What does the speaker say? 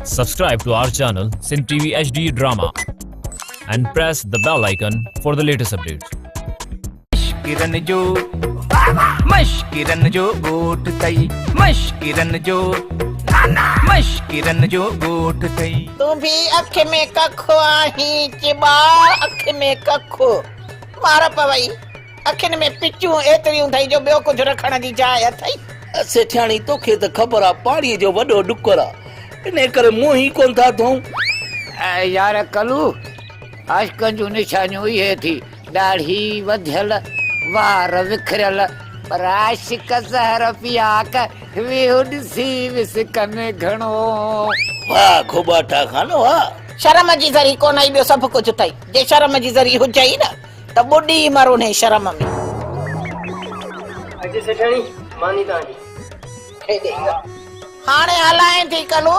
Subscribe to our channel Sindh TV HD Drama and press the bell icon for the latest updates. Mshkirn jo goth tai Mshkirn jo goth tai तू भी अख में कखो आही Chiba अख में कखो मार पवई अखिन में पिचूं एतरियूं थई जो ॿियो कुझु रखण जी जाइ अथई सेठियाणी तोखे त ख़बर आहे पाणीअ जो वॾो डुकर आहे इन करे मुंहुं ई कोन था धोऊं यार कलू आशिकनि जूं निशानियूं इहे थी ॾाढ़ी वधियल वार विखरियल पर आशिक ज़हर पिया वेहो ॾिसी विसकनि घणो वाह खोबाटा खान वाह शर्म जी ज़री कोन आई ॿियो सभु कुझु अथई जे शर्म जी ज़री हुजई न त ॿुॾी मरो ने शर्म में अॼु सेठाणी मानी तव्हांजी हाणे हलाए थी कलू